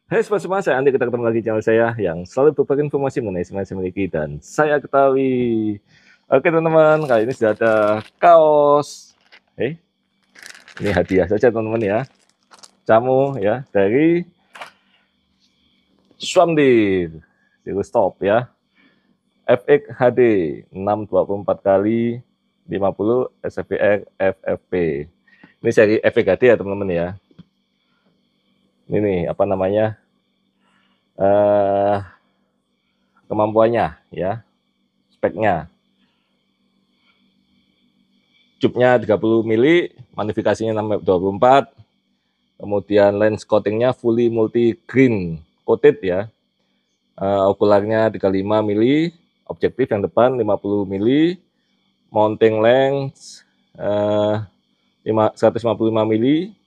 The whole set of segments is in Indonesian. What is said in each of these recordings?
Hai sobat semua, saya Andi, kita ketemu lagi di channel saya yang selalu berbagi informasi mengenai semua yang saya miliki dan saya ketahui. Oke teman-teman, kali ini sudah ada kaos. Ini hadiah saja teman-teman ya. Camu ya dari Swamdir Zero Stop ya. FX HD 624 kali 50 SFPR FFP. Ini seri FX HD ya teman-teman ya. Ini nih apa namanya? eh Kemampuannya ya, speknya. Cupnya 30 mili, magnifikasinya 624, kemudian lens coatingnya fully multi green coated ya. Okularnya 35 mili, objektif yang depan 50 mili, mounting lens 155 mili,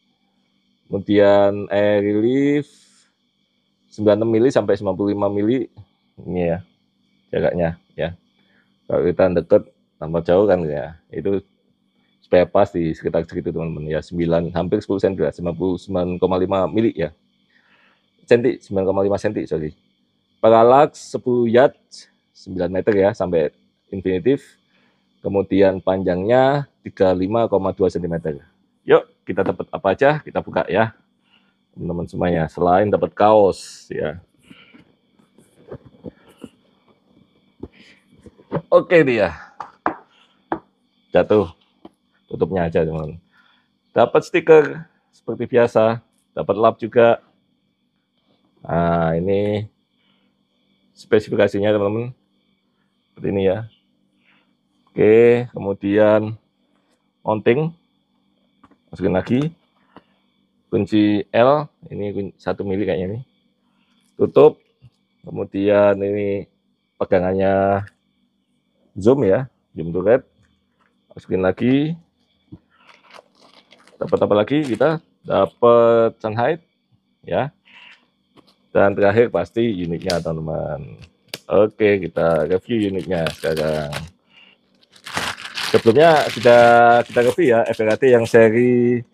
kemudian air relief 96 mili sampai 95 mili. Ini ya jaraknya ya. Kalau kita deket tanpa jauh kan ya, itu supaya pas di sekitar segitu teman-teman ya, 9 hampir 10 cm lah, 99,5 mili ya, cm 9,5 cm sorry. Parallax 10 yard 9 meter ya sampai infinitif, kemudian panjangnya 35,2 cm. Yuk kita dapat apa aja, kita buka ya teman-teman semuanya, selain dapat kaos ya. Oke dia jatuh, tutupnya aja teman-teman. Dapat stiker seperti biasa, dapat lap juga. Nah ini spesifikasinya teman-teman seperti ini ya. Oke, kemudian mounting, masukin lagi kunci L, ini 1 mili kayaknya nih, tutup. Kemudian ini pegangannya zoom ya, zoom to red, masukin lagi. Dapat apa lagi kita? Dapat sunlight ya, dan terakhir pasti unitnya teman-teman. Oke, kita review unitnya sekarang. Sebelumnya sudah kita review ya FRAT yang seri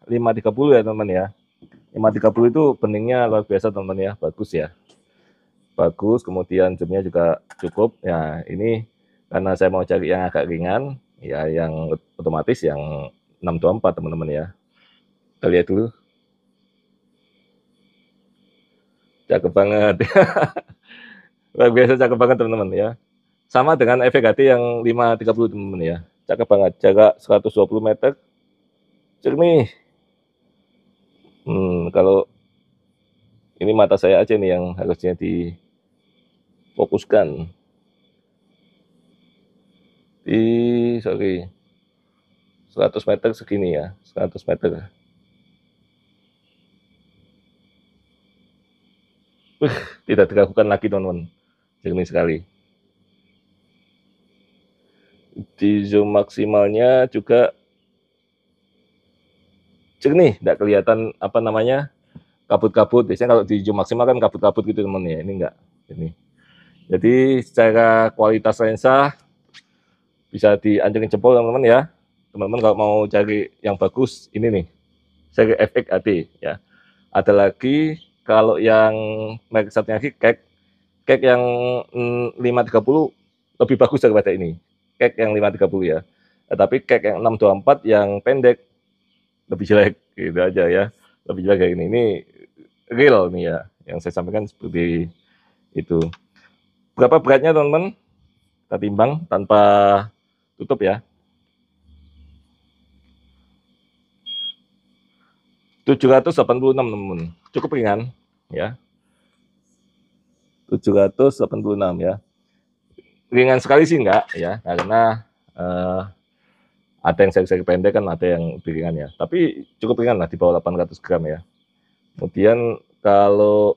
530 ya teman-teman ya. 530 itu beningnya luar biasa teman-teman ya, bagus ya, bagus. Kemudian zoomnya juga cukup ya. Ini karena saya mau cari yang agak ringan ya, yang otomatis yang 624 teman-teman ya. Kita lihat dulu, cakep banget. Luar biasa cakep banget teman-teman ya. Sama dengan FGT yang 530 teman-teman ya, cakep banget. Jarak 120 meter, jernih. Kalau ini mata saya aja nih yang harusnya difokuskan. Sorry, 100 meter segini ya, 100 meter. Tidak diragukan lagi teman-teman, jernih sekali. Di zoom maksimalnya juga jernih, tidak kelihatan apa namanya kabut-kabut. Biasanya kalau di zoom maksimal kan kabut-kabut gitu teman ya, ini enggak. Ini jadi secara kualitas lensa bisa dianjingin jempol teman-teman ya. Teman-teman kalau mau cari yang bagus, ini nih seri FX AD ya. Ada lagi kalau yang merek satunya lagi Kek yang 530 lebih bagus daripada ini. Kek yang 530 ya. Tapi kek yang 624 yang pendek lebih jelek gitu aja ya. Lebih jelek kayak ini. Ini real nih ya, yang saya sampaikan seperti itu. Berapa beratnya teman-teman? Kita timbang tanpa tutup ya. 786 teman-teman. Cukup ringan ya. 786 ya. Ringan sekali sih enggak ya, karena ada yang seri-seri pendek kan, ada yang lebih ringan ya. Tapi cukup ringan lah, di bawah 800 gram ya. Kemudian kalau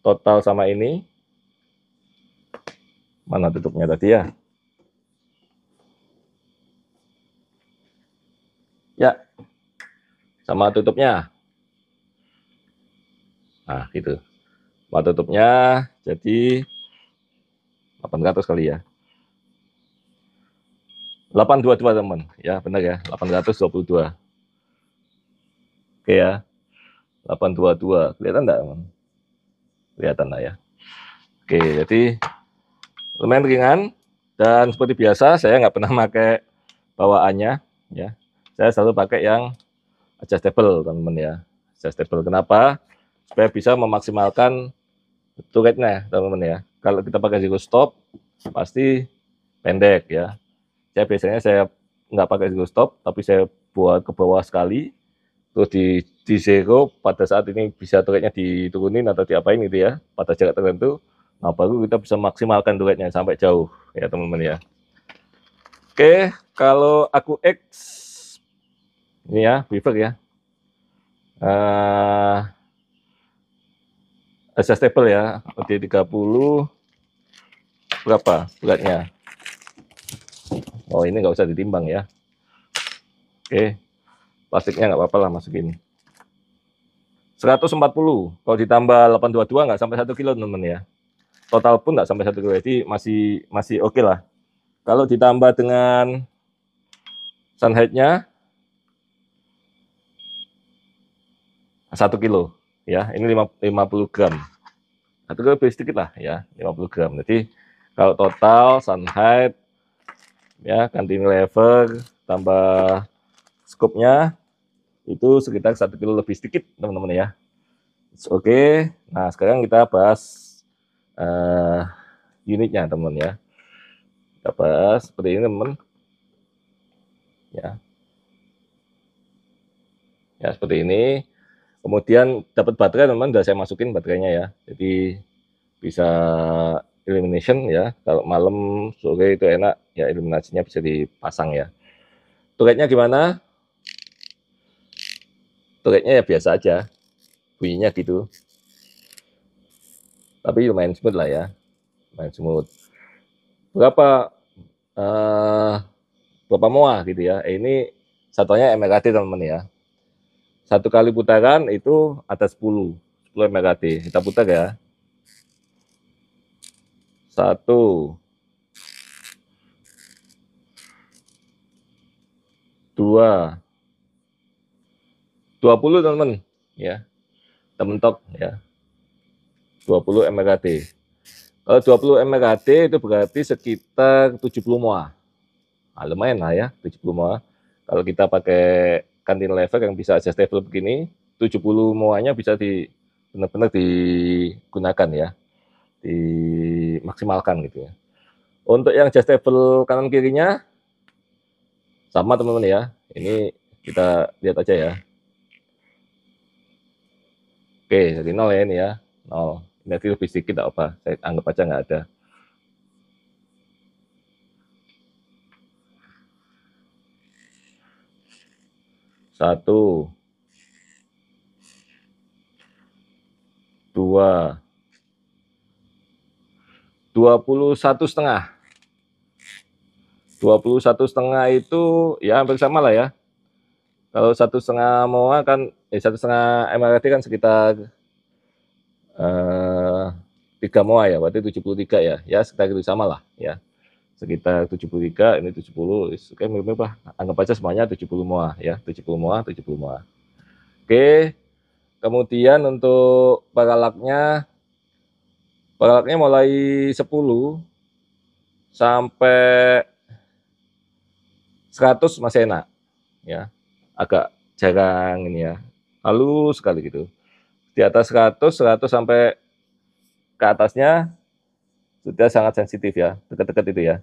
total sama ini, mana tutupnya tadi ya? Ya, sama tutupnya. Nah, gitu. Sama tutupnya jadi 800 kali ya. 822 teman, ya benar ya, 822. Oke ya. 822. Kelihatan enggak? Kelihatan lah ya. Oke, jadi lumayan ringan dan seperti biasa saya nggak pernah pakai bawaannya ya. Saya selalu pakai yang adjustable teman-teman ya. Adjustable kenapa? Supaya bisa memaksimalkan turretnya teman-teman ya. Kalau kita pakai zero stop pasti pendek ya. Saya nggak pakai zero stop, tapi saya buat ke bawah sekali, terus di zero pada saat ini bisa turretnya diturunin atau diapain gitu ya, pada jarak tertentu. Nah baru kita bisa maksimalkan turretnya sampai jauh ya teman-teman ya. Oke, kalau aku X ini ya, Beaver ya, adjustable ya, D30 berapa beratnya? Oh ini nggak usah ditimbang ya. Oke, plastiknya nggak apa-apa lah masukin. 140, kalau ditambah 822 nggak sampai 1 kilo teman-teman ya. Total pun nggak sampai 1 kilo, jadi masih oke lah. Kalau ditambah dengan sunhead-nya 1 kilo ya, ini 50 gram. 1 kilo lebih sedikit lah ya, 50 gram. Jadi kalau total sunhead ya, cantilever tambah scope-nya itu sekitar 1 kilo lebih sedikit teman-teman ya. Oke, nah sekarang kita bahas unitnya teman-teman ya. Kita bahas seperti ini teman-teman ya. Ya seperti ini. Kemudian dapat baterai teman-teman, udah saya masukin baterainya ya. Jadi bisa illumination ya. Kalau malam sore itu enak ya, iluminasinya bisa dipasang ya. Turretnya gimana? Turretnya ya biasa aja, bunyinya gitu. Tapi lumayan smooth lah ya, lumayan smooth. Berapa moa gitu ya. Ini satunya MRAD teman-teman ya. Satu kali putaran itu ada 10 MRAD. Kita putar ya. 1, 2, 20 teman-teman ya. Kita mentok ya. 20 MRAD. Kalau 20 MRAD itu berarti sekitar 70 moa. Nah, lumayan lah ya, 70 moa. Kalau kita pakai cantilever yang bisa adjustable begini, 70 moanya bisa benar-benar digunakan ya, dimaksimalkan gitu ya. Untuk yang adjustable kanan kirinya sama teman-teman ya. Ini kita lihat aja ya. Oke, jadi 0 ya ini ya, 0. Ini lebih sedikit tidak apa, saya anggap aja nggak ada. Satu, 2, 21,5. 21,5 itu ya hampir sama lah ya. Kalau 1,5 moa kan, 1,5 MRT kan sekitar 3 moa ya, berarti 73 ya. Ya sekitar itu sama lah ya. Sekitar 73, ini 70, oke mirip-mirip lah. Anggap aja semuanya 70 moa ya, 70 moa, 70 moa. Oke, kemudian untuk paralaknya mulai 10 sampai 100 masih enak ya. Agak jarang ini ya, halus sekali gitu. Di atas 100 sampai ke atasnya sudah sangat sensitif ya, dekat-dekat itu ya.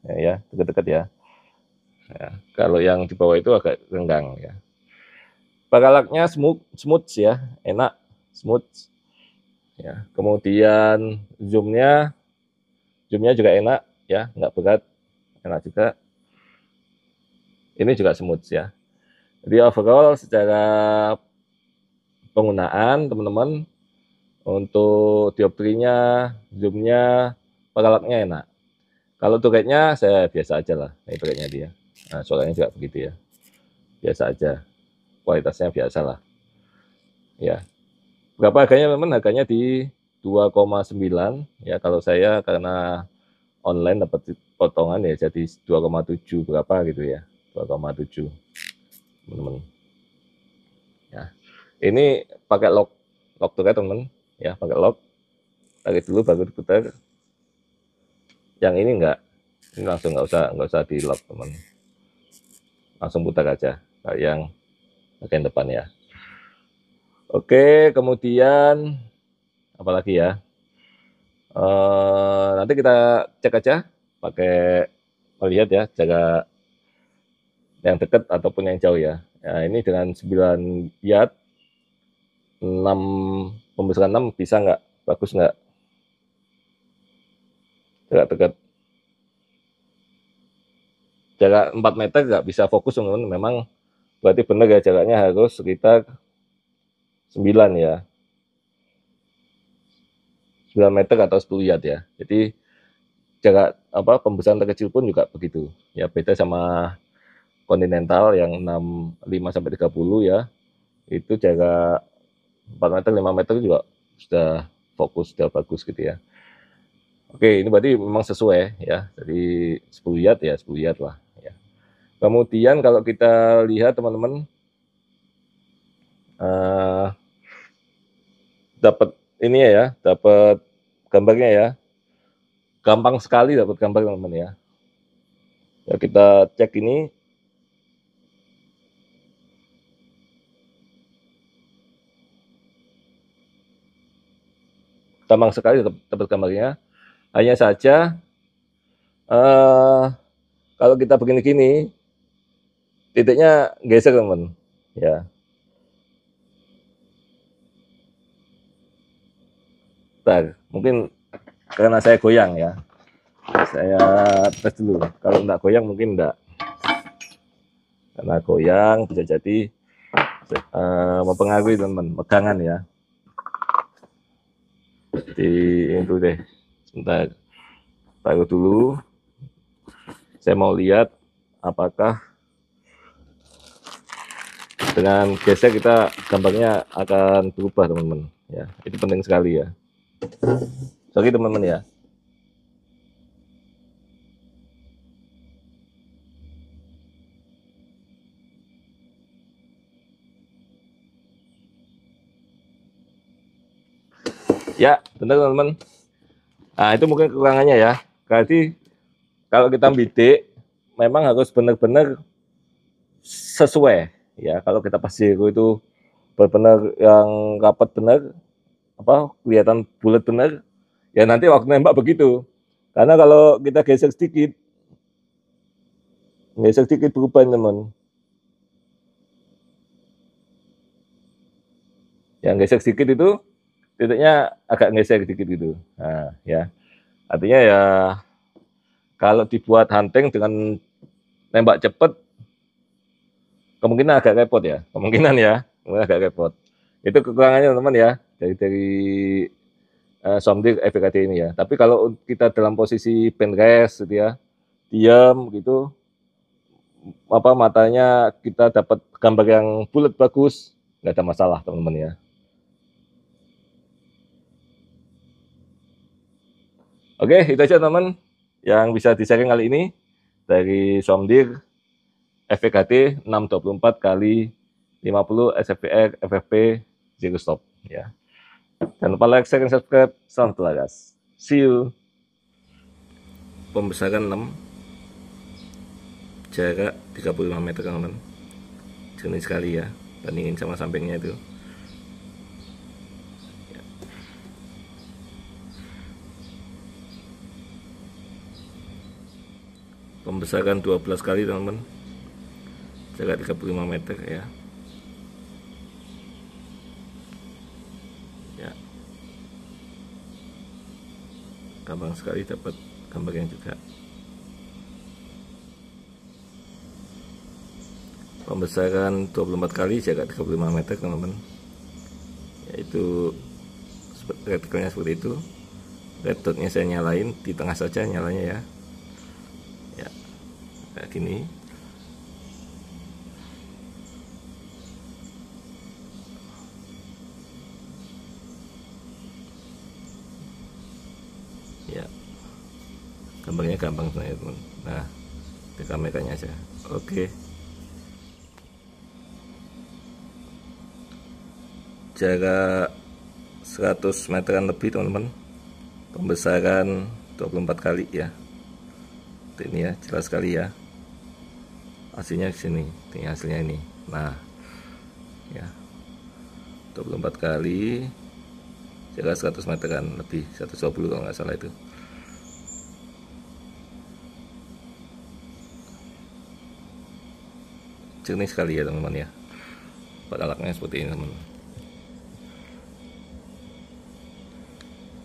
Ya, dekat-dekat ya. Ya. Kalau yang di bawah itu agak renggang ya. Paralaknya smooth ya, enak, smooth. Ya. Kemudian zoomnya juga enak ya, nggak berat, enak juga. Ini juga smooth ya. Jadi overall secara penggunaan teman-teman untuk dioptrinya, zoomnya, paralaknya enak. Kalau turretnya saya biasa aja lah, ini turretnya dia. Nah, suaranya juga begitu ya, biasa aja, kualitasnya biasa lah. Ya, berapa harganya teman? Harganya di 2,9 ya. Kalau saya karena online dapat potongan ya, jadi 2,7 berapa gitu ya, 2,7 teman-teman. Ya, Ini pakai lock tuh ya teman, ya pakai lock. Tarik dulu baru diputar. Yang ini enggak, ini langsung nggak usah di lock teman, langsung putar aja kayak yang bagian depan ya. Oke, kemudian apalagi ya? Nanti kita cek aja pakai melihat ya, jaga yang dekat ataupun yang jauh ya. Nah, ini dengan 9 yard 6 pembesaran 6 bisa nggak? Bagus nggak? Jarak dekat. Jarak 4 meter nggak bisa fokus teman-teman. Memang berarti benar ya, jaraknya harus sekitar 9 ya. 9 meter atau 10 yard ya. Jadi jarak pembesaran terkecil pun juga begitu. Ya beda sama kontinental yang 65 sampai 30 ya. Itu jarak 4 meter 5 meter juga sudah fokus, sudah bagus gitu ya. Oke, ini berarti memang sesuai ya. Jadi 10 yard ya 10 yard lah ya. Kemudian kalau kita lihat teman-teman, dapat ini ya, dapat gambarnya ya. Gampang sekali dapat gambar teman-teman ya. Ya kita cek ini. Gampang sekali dapat gambarnya. Hanya saja kalau kita begini-gini, titiknya geser teman, ya. Bentar, mungkin karena saya goyang ya. Saya tes dulu. Kalau enggak goyang mungkin enggak. Karena goyang bisa jadi mempengaruhi teman-teman, pegangan ya. Jadi itu deh. Sebentar. Taruh dulu. Saya mau lihat apakah dengan geser kita gambarnya akan berubah teman-teman ya. Itu penting sekali ya. Sorry teman-teman ya. Ya, benar teman-teman. Nah, itu mungkin kekurangannya ya. Jadi kalau kita bidik memang harus benar-benar sesuai ya. Kalau kita pas zero itu benar-benar yang rapat benar, kelihatan bulat benar, ya nanti waktu nembak begitu. Karena kalau kita geser sedikit berubah teman. Yang geser sedikit itu titiknya agak geser sedikit gitu. Nah, ya. Artinya ya kalau dibuat hunting dengan nembak cepat kemungkinan agak repot ya. Kemungkinan agak repot. Itu kekurangannya teman-teman ya dari Somdir FPKD ini ya. Tapi kalau kita dalam posisi band rest gitu ya, diam gitu, matanya kita dapat gambar yang bulat bagus, nggak ada masalah teman-teman ya. Oke, itu aja teman-teman yang bisa di-sharing kali ini dari Somdir FPKD 624 kali 50 SFPR FFP Zero Stop ya. Jangan lupa like, share, dan subscribe. Salam telagas. See you. Pembesaran 6, jarak 35 meter teman-teman. Jernih sekali ya, bandingin sama sampingnya itu. Pembesaran 12 kali teman-teman, jarak 35 meter ya. Ya, gampang sekali dapat gambarnya juga. Pembesaran 24 kali jarak 35 meter teman-teman, yaitu retikelnya seperti itu. Red dotnya saya nyalain di tengah saja nyalanya ya. Ya, kayak gini. Ya, gambarnya gampang sebenarnya teman. Nah, ke kameranya aja. Oke. jarak 100 meteran lebih teman-teman, pembesaran 24 kali ya. Ini ya, jelas sekali ya hasilnya di sini. Ini hasilnya ini. Nah ya, 24 kali jarak 100 meteran lebih, 120 kalau nggak salah itu. Jernih sekali ya teman-teman ya, alatnya seperti ini teman,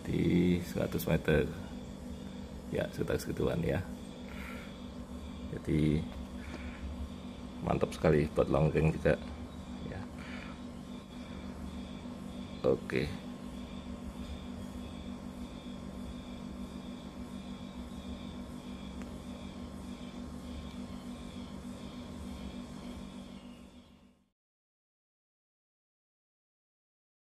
di 100 meter ya, sekitar segituan ya. Jadi mantap sekali buat longkeng juga ya. Oke.